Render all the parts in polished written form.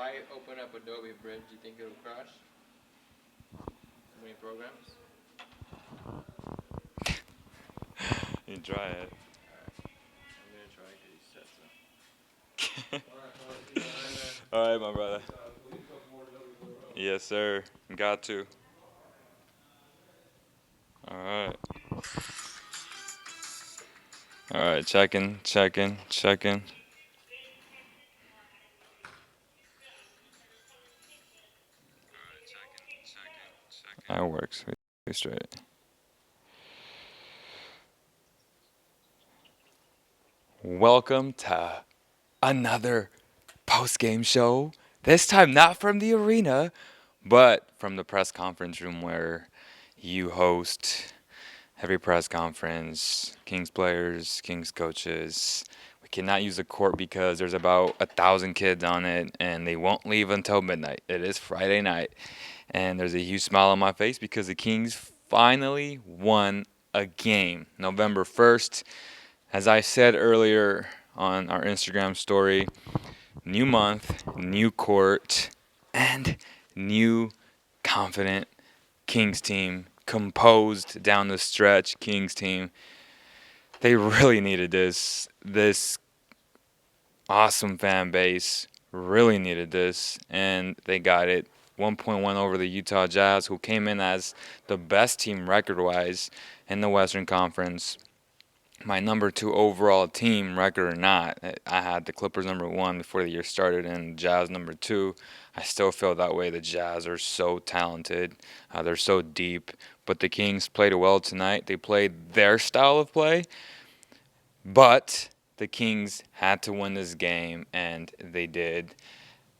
I open up Adobe Bridge, do you think it'll crash? Many programs? You can try it. I'm gonna try because you said so. All right, my brother. Yes, sir. Got to. All right. All right. Checking. That works. We straight. Welcome to another post-game show. This time not from the arena, but from the press conference room where you host every press conference, Kings players, Kings coaches. We cannot use the court because there's about 1,000 kids on it, and they won't leave until midnight. It is Friday night, and there's a huge smile on my face because the Kings finally won a game. November 1st, as I said earlier on our Instagram story, new month, new court, and new confident Kings team, composed down the stretch Kings team. They really needed this. This awesome fan base really needed this, and they got it. 1.1 over the Utah Jazz, who came in as the best team record-wise in the Western Conference. My number 2 overall team, record or not. I had the Clippers number 1 before the year started and Jazz number 2. I still feel that way. The Jazz are so talented. They're so deep. But the Kings played well tonight. They played their style of play. But the Kings had to win this game, and they did.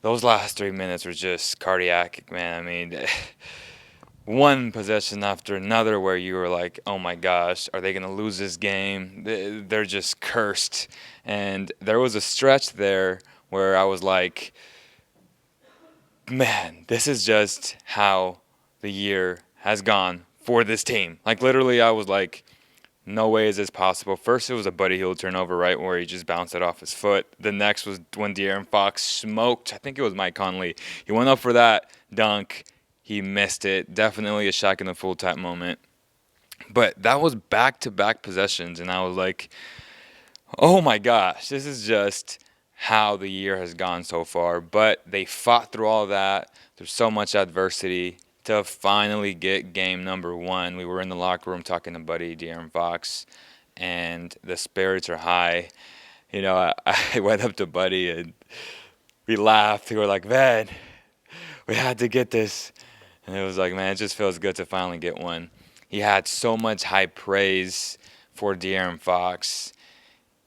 Those last 3 minutes were just cardiac, man. I mean, one possession after another where you were like, oh my gosh, are they going to lose this game? They're just cursed. And there was a stretch there where I was like, man, this is just how the year has gone for this team. Like, literally, I was like, no way is this possible. First, it was a Buddy Hield turnover, right, where he just bounced it off his foot. The next was when De'Aaron Fox smoked, I think it was Mike Conley. He went up for that dunk. He missed it. Definitely a Shaq in the full tap moment. But that was back-to-back possessions, and I was like, oh my gosh, this is just how the year has gone so far. But they fought through all that. There's so much adversity to finally get game number 1. We were in the locker room talking to Buddy, De'Aaron Fox, and the spirits are high. You know, I went up to Buddy, and we laughed. We were like, man, we had to get this. And it was like, man, it just feels good to finally get one. He had so much high praise for De'Aaron Fox.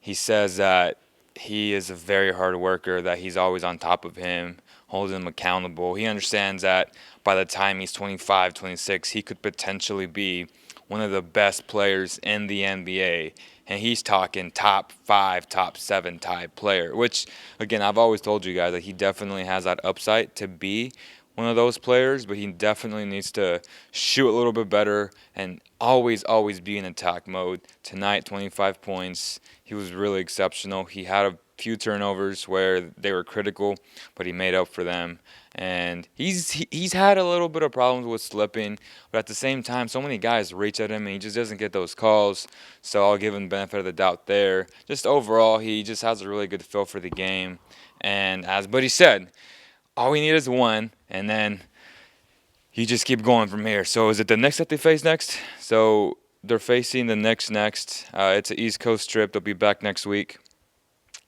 He says that he is a very hard worker, that he's always on top of him, holding him accountable. He understands that by the time he's 25, 26, he could potentially be one of the best players in the NBA. And he's talking top 5, top 7 type player, which, again, I've always told you guys that he definitely has that upside to be one of those players, but he definitely needs to shoot a little bit better and always be in attack mode. Tonight, 25 points. He was really exceptional. He had a few turnovers where they were critical, but he made up for them. And he's had a little bit of problems with slipping, but at the same time, so many guys reach at him and he just doesn't get those calls. So I'll give him the benefit of the doubt there. Just overall, he just has a really good feel for the game. And as Buddy said, all we need is one, and then you just keep going from here. So is it the Knicks that they face next? So they're facing the Knicks next. It's an East Coast trip. They'll be back next week.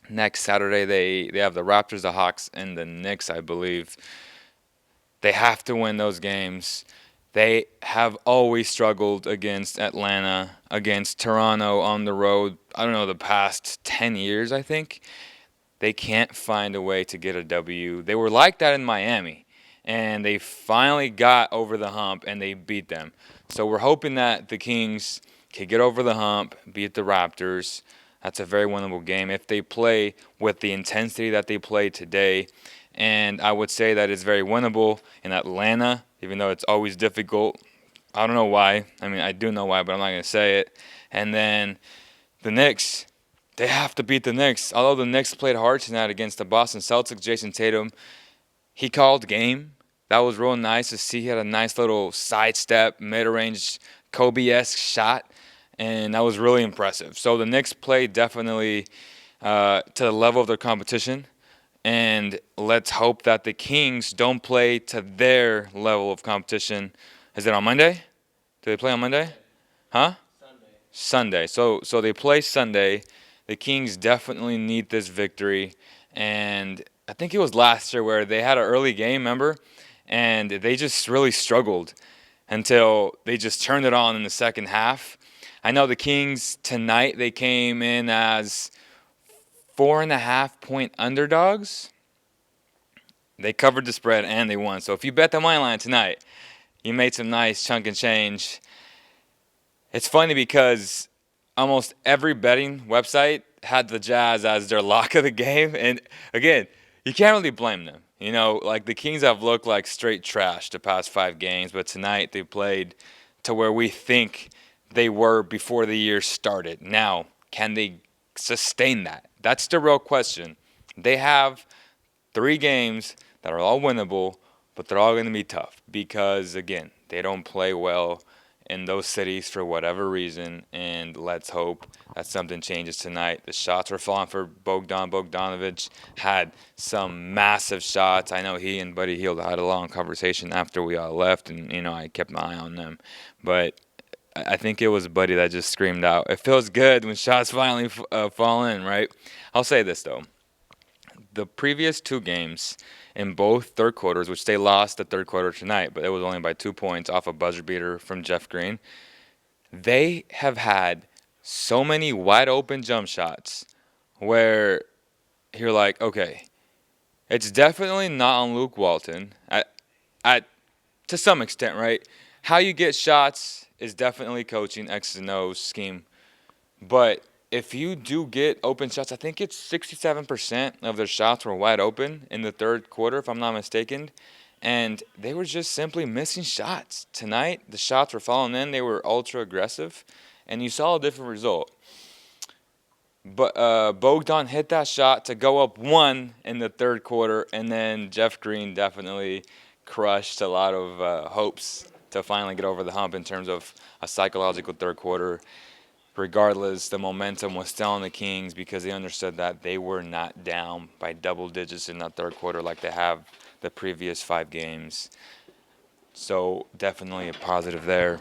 Next Saturday, they have the Raptors, the Hawks, and the Knicks, I believe. They have to win those games. They have always struggled against Atlanta, against Toronto on the road. I don't know, the past 10 years, I think. They can't find a way to get a W. They were like that in Miami, and they finally got over the hump, and they beat them. So we're hoping that the Kings can get over the hump, beat the Raptors. That's a very winnable game if they play with the intensity that they played today. And I would say that it's very winnable in Atlanta, even though it's always difficult. I don't know why. I mean, I do know why, but I'm not going to say it. And then the Knicks, they have to beat the Knicks. Although the Knicks played hard tonight against the Boston Celtics, Jason Tatum he called game. That was real nice to see. He had a nice little sidestep, mid-range, Kobe-esque shot, and that was really impressive. So the Knicks played definitely to the level of their competition, and let's hope that the Kings don't play to their level of competition. Is it on Monday? Do they play on Monday? Huh? Sunday. So they play Sunday. The Kings definitely need this victory, and I think it was last year where they had an early game, remember, and they just really struggled until they just turned it on in the second half. I know the Kings tonight, they came in as 4.5-point underdogs. They covered the spread and they won. So if you bet the money line tonight, you made some nice chunk and change. It's funny because almost every betting website had the Jazz as their lock of the game. And again, you can't really blame them. You know, like the Kings have looked like straight trash the past 5 games, but tonight they played to where we think they were before the year started. Now, can they sustain that? That's the real question. They have 3 games that are all winnable, but they're all going to be tough because, again, they don't play well in those cities for whatever reason, and let's hope that something changes tonight. The shots were falling for Bogdanovich, had some massive shots. I know he and Buddy Hield had a long conversation after we all left, and, I kept my eye on them. But I think it was Buddy that just screamed out, "It feels good when shots finally fall in," right? I'll say this, though. The previous 2 games in both third quarters, which they lost the third quarter tonight, but it was only by 2 points off a buzzer beater from Jeff Green, they have had so many wide open jump shots where you're like, okay, it's definitely not on Luke Walton at to some extent, right? How you get shots is definitely coaching, X's and O's scheme, but if you do get open shots, I think it's 67% of their shots were wide open in the third quarter, if I'm not mistaken. And they were just simply missing shots. Tonight, the shots were falling in. They were ultra aggressive. And you saw a different result. But Bogdan hit that shot to go up 1 in the third quarter. And then Jeff Green definitely crushed a lot of hopes to finally get over the hump in terms of a psychological third quarter. Regardless, the momentum was still on the Kings because they understood that they were not down by double digits in that third quarter like they have the previous 5 games. So definitely a positive there.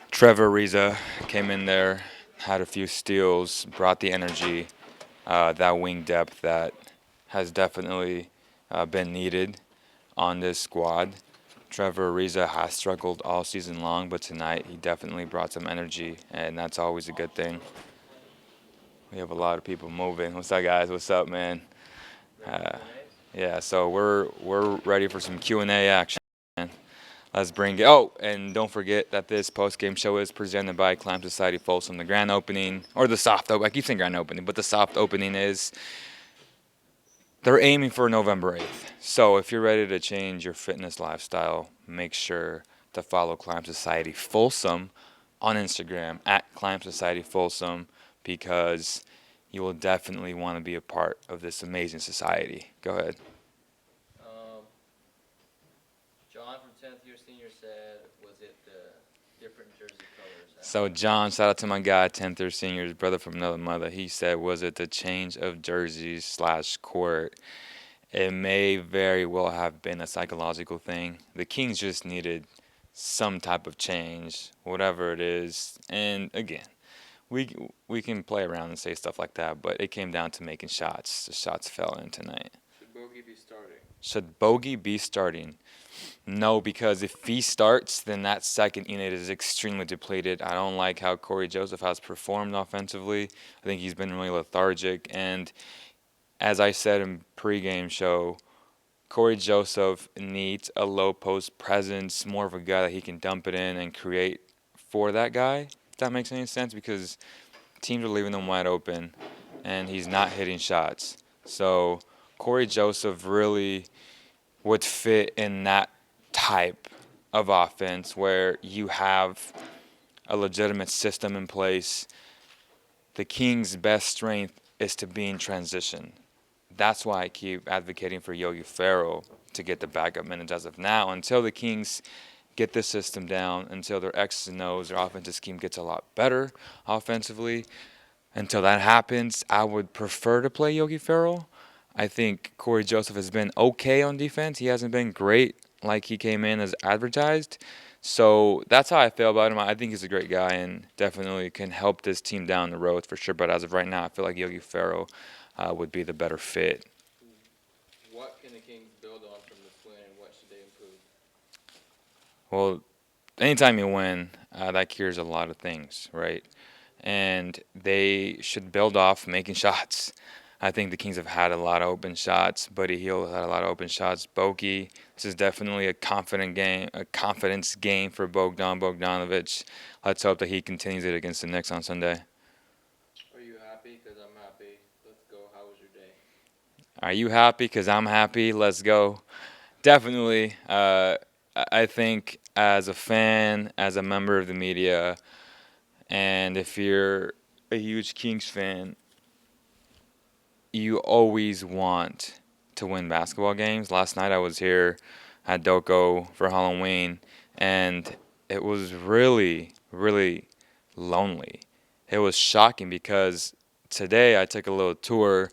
Trevor Ariza came in there, had a few steals, brought the energy, that wing depth that has definitely been needed on this squad. Trevor Ariza has struggled all season long, but tonight he definitely brought some energy, and that's always a good thing. We have a lot of people moving. What's up, guys? What's up, man? Yeah, so we're ready for some Q&A action, man. Let's bring it. Oh, and don't forget that this post-game show is presented by Climb Society Folsom. The grand opening, or the soft opening, I keep saying grand opening, but the soft opening is they're aiming for November 8th. So if you're ready to change your fitness lifestyle, make sure to follow Climb Society Folsom on Instagram at Climb Society Folsom because you will definitely want to be a part of this amazing society. Go ahead. John from 10th year senior said, was it the different jersey colors? So John, shout out to my guy, 10th year senior, his brother from another mother. He said, was it the change of jerseys / court? It may very well have been a psychological thing. The Kings just needed some type of change, whatever it is. And again, we can play around and say stuff like that, but it came down to making shots. The shots fell in tonight. Should Bogey be starting? Should Bogey be starting? No, because if he starts, then that second unit is extremely depleted. I don't like how Corey Joseph has performed offensively. I think he's been really lethargic. And as I said in pregame show, Corey Joseph needs a low post presence, more of a guy that he can dump it in and create for that guy. If that makes any sense, because teams are leaving him wide open, and he's not hitting shots. So Corey Joseph really would fit in that type of offense where you have a legitimate system in place. The Kings' best strength is to be in transition. that's why I keep advocating for Yogi Ferrell to get the backup minutes as of now until the Kings get the system down, until their X's and O's, their offensive scheme gets a lot better offensively. Until that happens, I would prefer to play Yogi Ferrell. I think Corey Joseph has been okay on defense. He hasn't been great like he came in as advertised. So that's how I feel about him. I think he's a great guy and definitely can help this team down the road for sure. But as of right now, I feel like Yogi Ferrell would be the better fit. What can the Kings build on from this win, and what should they improve? Well, anytime you win, that cures a lot of things, right? And they should build off making shots. I think the Kings have had a lot of open shots. Buddy Hield had a lot of open shots. Bogey, this is definitely a confidence game for Bogdan Bogdanovic. Let's hope that he continues it against the Knicks on Sunday. Are you happy? Because I'm happy. Let's go. How was your day? Are you happy? Because I'm happy. Let's go. Definitely. I think as a fan, as a member of the media, and if you're a huge Kings fan, you always want to win basketball games. Last night I was here at Doko for Halloween, and it was really, really lonely. It was shocking because today I took a little tour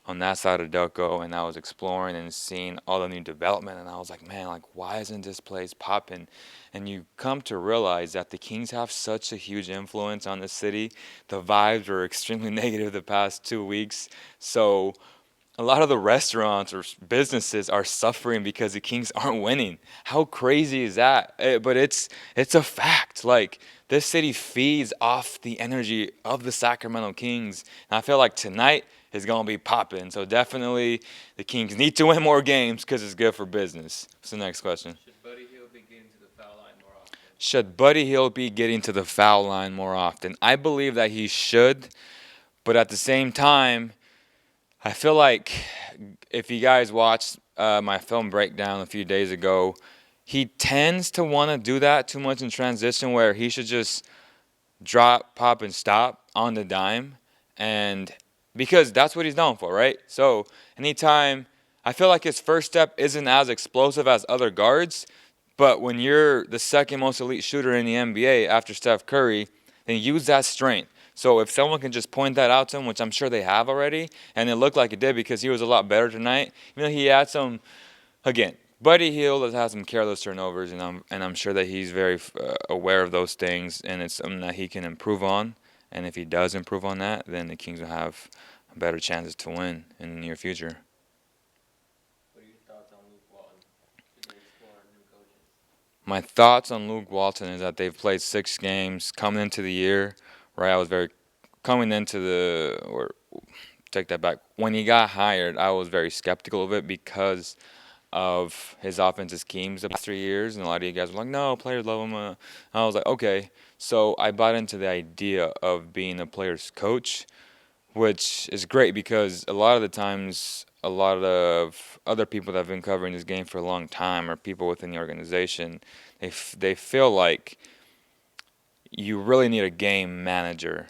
on that side of Doko, and I was exploring and seeing all the new development, and I was like, man, like, why isn't this place popping? And you come to realize that the Kings have such a huge influence on the city. The vibes were extremely negative the past 2 weeks. So a lot of the restaurants or businesses are suffering because the Kings aren't winning. How crazy is that? But it's a fact. Like, this city feeds off the energy of the Sacramento Kings. And I feel like tonight is going to be popping. So definitely the Kings need to win more games because it's good for business. What's the next question? Should Buddy Hield be getting to the foul line more often? Should Buddy Hield be getting to the foul line more often? I believe that he should. But at the same time, I feel like if you guys watched my film breakdown a few days ago, he tends to want to do that too much in transition where he should just drop, pop, and stop on the dime. And because that's what he's known for, right? So anytime, I feel like his first step isn't as explosive as other guards, but when you're the second most elite shooter in the NBA after Steph Curry, then use that strength. So if someone can just point that out to him, which I'm sure they have already, and it looked like it did because he was a lot better tonight. You know, he had some, again, Buddy Hield has had some careless turnovers, and I'm sure that he's very aware of those things, and it's something that he can improve on. And if he does improve on that, then the Kings will have better chances to win in the near future. What are your thoughts on Luke Walton? Should they explore new coaches? My thoughts on Luke Walton is that they've played 6 games coming into the year, right? Take that back. When he got hired, I was very skeptical of it because of his offensive schemes the past 3 years, and a lot of you guys were like, no, players love him. I was like, okay. So I bought into the idea of being a player's coach, which is great because a lot of the times, a lot of other people that have been covering this game for a long time or people within the organization, they feel like you really need a game manager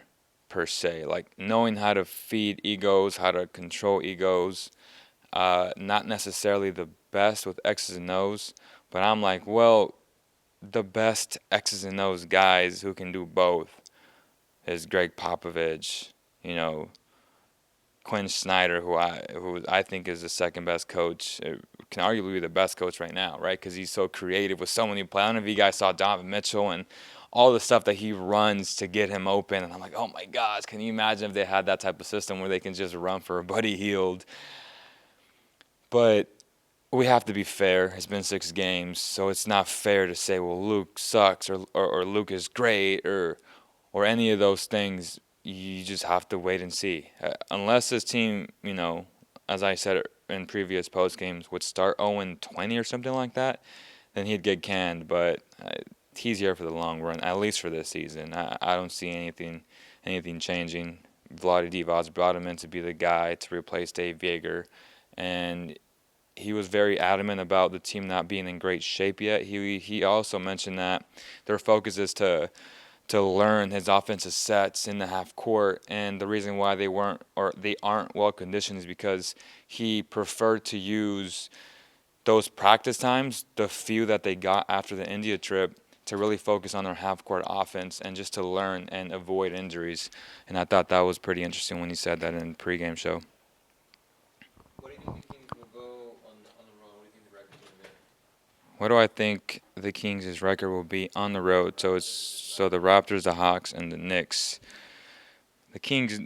per se, like knowing how to feed egos, how to control egos, not necessarily the best with X's and O's, but I'm like, well, the best X's and O's guys who can do both is Greg Popovich, Quinn Snyder, who I think is the second best coach, can arguably be the best coach right now, right? Because he's so creative with so many players. I don't know if you guys saw Donovan Mitchell and all the stuff that he runs to get him open, and I'm like, oh my gosh, can you imagine if they had that type of system where they can just run for a Buddy Hield? But we have to be fair. It's been 6 games, so it's not fair to say, well, Luke sucks or Luke is great or any of those things. You just have to wait and see. Unless this team, as I said in previous post games, would start 0-20 or something like that, then he'd get canned. But he's here for the long run, at least for this season. I don't see anything changing. Vlade Divac brought him in to be the guy to replace Dave Yeager, and he was very adamant about the team not being in great shape yet. He also mentioned that their focus is to to learn his offensive sets in the half court. And the reason why they aren't well conditioned is because he preferred to use those practice times, the few that they got after the India trip, to really focus on their half court offense and just to learn and avoid injuries. And I thought that was pretty interesting when he said that in the pregame show. What do you think the Kings will go on the road? What do you think the record's going to be? What do I think the Kings' record will be on the road? So the Raptors, the Hawks, and the Knicks. The Kings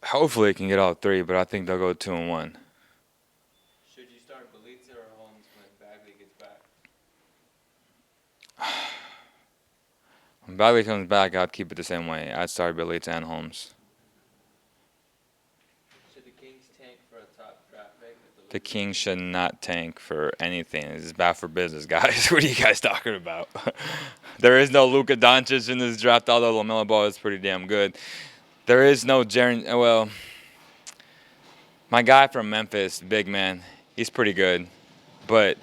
hopefully can get all three, but I think they'll go 2-1. Should you start Belitza or Holmes when Bagley gets back? When Bagley comes back, I'd keep it the same way. I'd start Belitza and Holmes. Should the Kings tank for a top draft pick? The Kings should not tank for anything. This is bad for business, guys. What are you guys talking about? There is no Luka Doncic in this draft, although LaMelo Ball is pretty damn good. There is no Jaren. Well, my guy from Memphis, big man, he's pretty good. But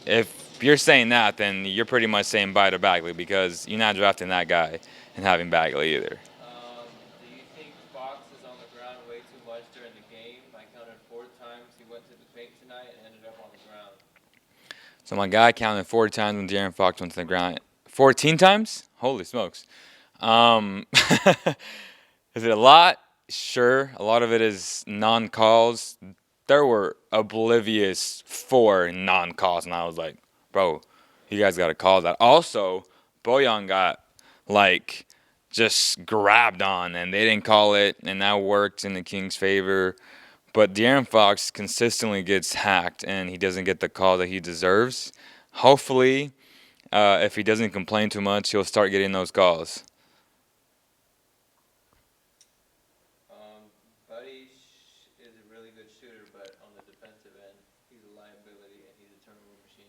if you're saying that, then you're pretty much saying bye to Bagley because you're not drafting that guy and having Bagley either. Do you think Fox is on the ground way too much during the game? I counted 4 times he went to the paint tonight and ended up on the ground. So my guy counted 4 times when De'Aaron Fox went to the ground. 14 times? Holy smokes. Is it a lot? Sure. A lot of it is non-calls. There were oblivious 4 non-calls, and I was like, bro, you guys got to call that. Also, Bojan got, just grabbed on, and they didn't call it, and that worked in the Kings' favor. But De'Aaron Fox consistently gets hacked, and he doesn't get the call that he deserves. Hopefully, if he doesn't complain too much, he'll start getting those calls. Buddy is a really good shooter, but on the defensive end, he's a liability and he's a turnover machine.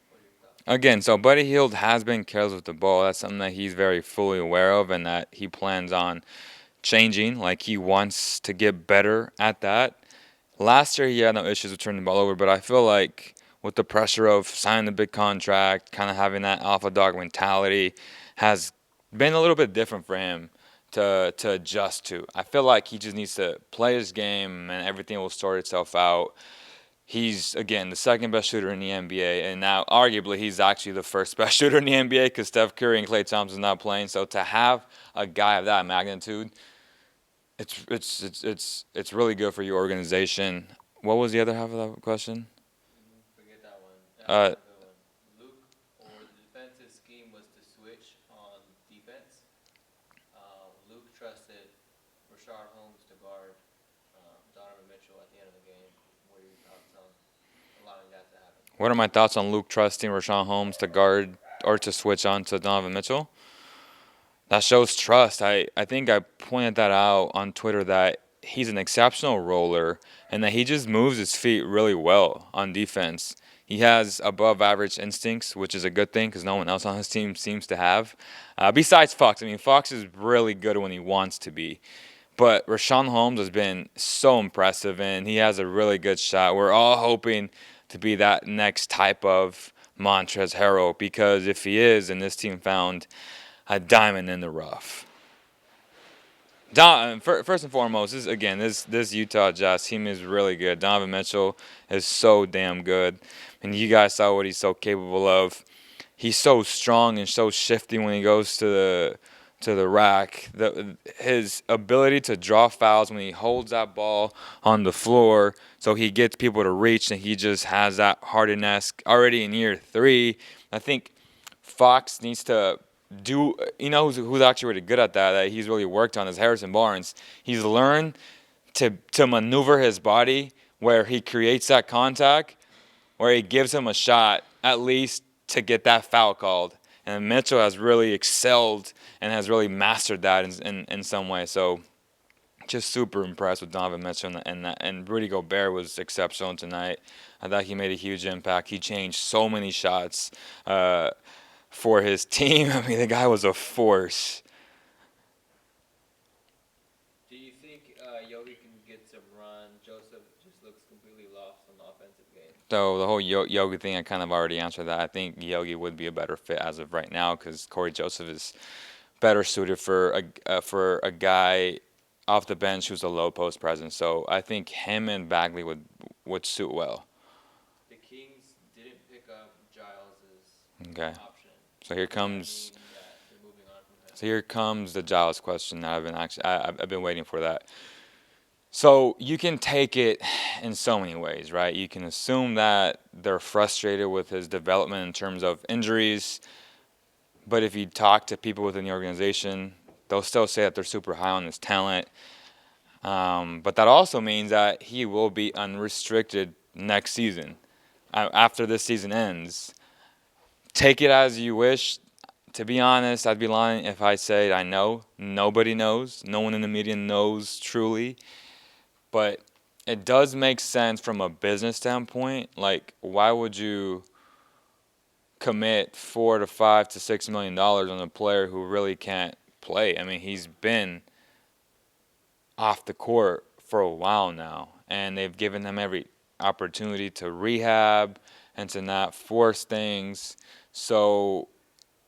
What are your thoughts? Again, so Buddy Hield has been careless with the ball. That's something that he's very fully aware of and that he plans on changing. Like, he wants to get better at that. Last year, he had no issues with turning the ball over, but I feel like with the pressure of signing the big contract, kind of having that alpha dog mentality, has been a little bit different for him to adjust to. I feel like he just needs to play his game and everything will sort itself out. He's, again, the second best shooter in the NBA, and now arguably he's actually the first best shooter in the NBA because Steph Curry and Klay Thompson's not playing. So to have a guy of that magnitude, it's really good for your organization. What was the other half of that question? Forget that one. That's a good one. Luke, or the defensive scheme was to switch on defense. Luke trusted Rashard Holmes to guard Donovan Mitchell at the end of the game. What are your thoughts on allowing that to happen? What are my thoughts on Luke trusting Rashawn Holmes to guard or to switch on to Donovan Mitchell? That shows trust. I think I pointed that out on Twitter that he's an exceptional roller and that he just moves his feet really well on defense. He has above average instincts, which is a good thing because no one else on his team seems to have. Besides Fox. I mean, Fox is really good when he wants to be. But Rashawn Holmes has been so impressive, and he has a really good shot. We're all hoping to be that next type of Montrezl Harrell because if he is, and this team found a diamond in the rough. First and foremost, this Utah Jazz team is really good. Donovan Mitchell is so damn good, and you guys saw what he's so capable of. He's so strong and so shifty when he goes to the rack. His ability to draw fouls when he holds that ball on the floor, so he gets people to reach, and he just has that Harden-esque already in year 3. I think Fox needs to do, who's actually really good at that he's really worked on is Harrison Barnes. He's learned to maneuver his body where he creates that contact, where he gives him a shot at least to get that foul called. And Mitchell has really excelled and has really mastered that in some way. So just super impressed with Donovan Mitchell, and Rudy Gobert was exceptional tonight. I thought he made a huge impact. He changed so many shots for his team. I mean, the guy was a force. Do you think Yogi can get some run? Joseph just looks completely lost on the offensive game. So the whole Yogi thing, I kind of already answered that. I think Yogi would be a better fit as of right now because Corey Joseph is better suited for a guy off the bench who's a low post presence. So I think him and Bagley would suit well. The Kings didn't pick up Giles's Okay. option. So here Does that comes mean that they're moving on from him? so here comes the Giles question that I've been waiting for that. So you can take it in so many ways, right? You can assume that they're frustrated with his development in terms of injuries, but if you talk to people within the organization, they'll still say that they're super high on his talent. But that also means that he will be unrestricted next season. After this season ends, take it as you wish. To be honest, I'd be lying if I said I know. Nobody knows. No one in the media knows truly. But it does make sense from a business standpoint. Like, why would you commit $4 to $5 to $6 million on a player who really can't play? I mean, he's been off the court for a while now, and they've given him every opportunity to rehab and to not force things. So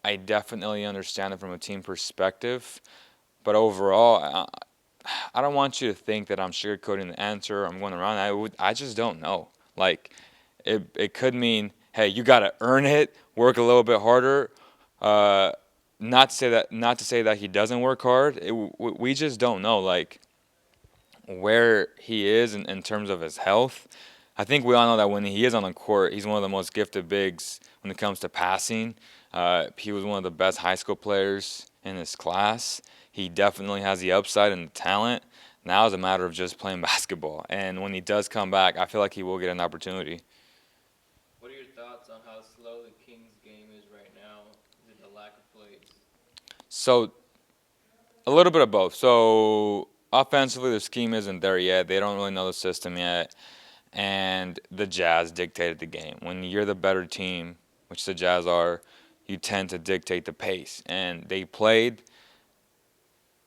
I definitely understand it from a team perspective, but overall, I don't want you to think that I'm sugarcoating the answer. I'm going around. I just don't know. Like, it could mean, hey, you got to earn it, work a little bit harder. Not to say that he doesn't work hard. We just don't know. Like, where he is in terms of his health. I think we all know that when he is on the court, he's one of the most gifted bigs when it comes to passing. He was one of the best high school players in his class. He definitely has the upside and the talent. Now it's a matter of just playing basketball. And when he does come back, I feel like he will get an opportunity. What are your thoughts on how slow the Kings game is right now? Is it the lack of plays? So a little bit of both. So offensively, the scheme isn't there yet. They don't really know the system yet. And the Jazz dictated the game. When you're the better team, which the Jazz are, you tend to dictate the pace. And they played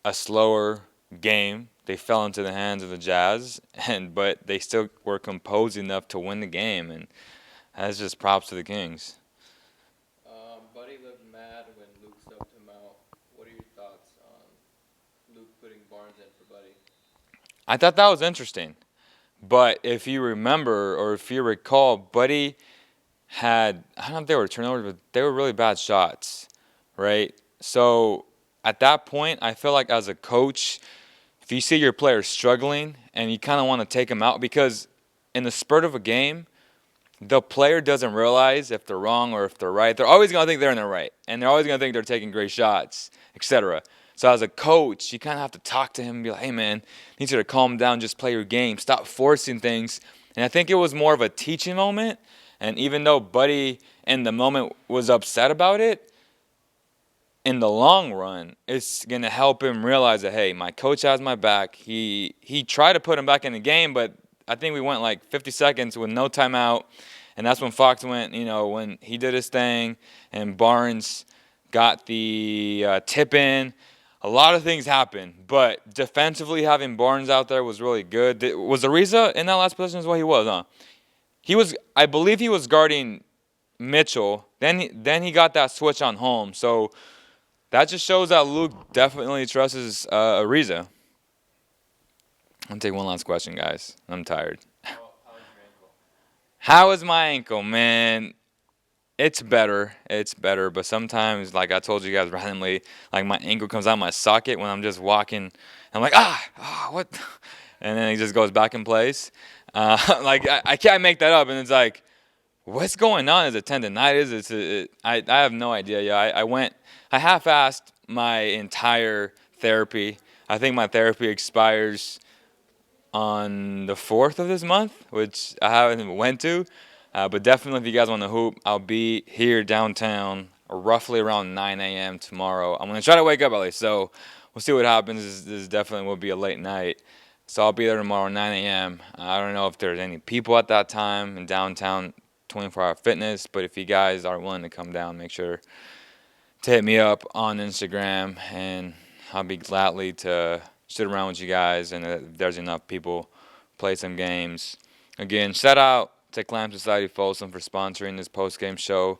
a slower game. They fell into the hands of the Jazz, but they still were composed enough to win the game. And that's just props to the Kings. Buddy looked mad when Luke subbed him out. What are your thoughts on Luke putting Barnes in for Buddy? I thought that was interesting. But if you remember or if you recall, Buddy had, I don't know if they were turnovers, but they were really bad shots, right? So at that point, I feel like as a coach, if you see your player struggling and you kind of want to take them out, because in the spurt of a game, the player doesn't realize if they're wrong or if they're right. They're always going to think they're in the right, and they're always going to think they're taking great shots, etc. So as a coach, you kind of have to talk to him and be like, hey, man, I need you to calm down, just play your game, stop forcing things. And I think it was more of a teaching moment. And even though Buddy in the moment was upset about it, in the long run, it's going to help him realize that, hey, my coach has my back. He tried to put him back in the game, but I think we went like 50 seconds with no timeout. And that's when Fox went, when he did his thing and Barnes got the tip in. A lot of things happened, but defensively having Barnes out there was really good. Was Ariza in that last position is what he was, huh? I believe he was guarding Mitchell. Then he got that switch on home. So that just shows that Luke definitely trusts Ariza. I'm going to take one last question, guys. I'm tired. How's your ankle? How is my ankle, man? It's better. It's better. But sometimes, like I told you guys randomly, like my ankle comes out of my socket when I'm just walking. I'm like, what? And then it just goes back in place. Like I can't make that up. And it's like, what's going on? Is it tendonitis? I have no idea. Yeah, I half-assed my entire therapy. I think my therapy expires on the 4th of this month, which I haven't went to. But definitely, if you guys want to hoop, I'll be here downtown roughly around 9 a.m. tomorrow. I'm going to try to wake up early, so we'll see what happens. This definitely will be a late night. So I'll be there tomorrow 9 a.m. I don't know if there's any people at that time in downtown 24-Hour Fitness, but if you guys are willing to come down, make sure to hit me up on Instagram, and I'll be gladly to sit around with you guys, and if there's enough people, play some games. Again, shout out to Clam Society Folsom for sponsoring this post-game show,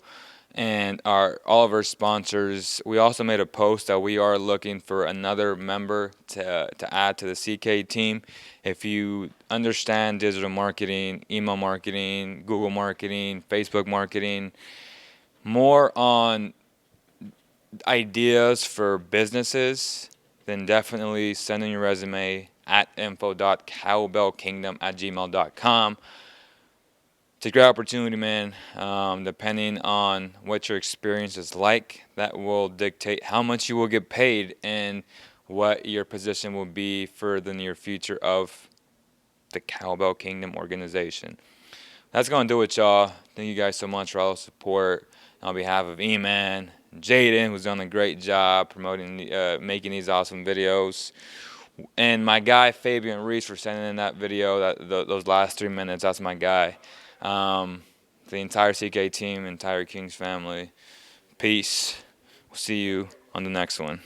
and all of our sponsors. We also made a post that we are looking for another member to add to the CK team. If you understand digital marketing, email marketing, Google marketing, Facebook marketing, more on ideas for businesses, then definitely send in your resume at info.cowbellkingdom@gmail.com. It's a great opportunity, man. Depending on what your experience is like, that will dictate how much you will get paid and what your position will be for the near future of the Cowbell Kingdom organization. That's going to do it, y'all. Thank you guys so much for all the support. On behalf of E-Man, Jaden, who's done a great job promoting, making these awesome videos, and my guy Fabian Reese for sending in that video, those last 3 minutes. That's my guy. The entire CK team, entire Kings family. Peace. We'll see you on the next one.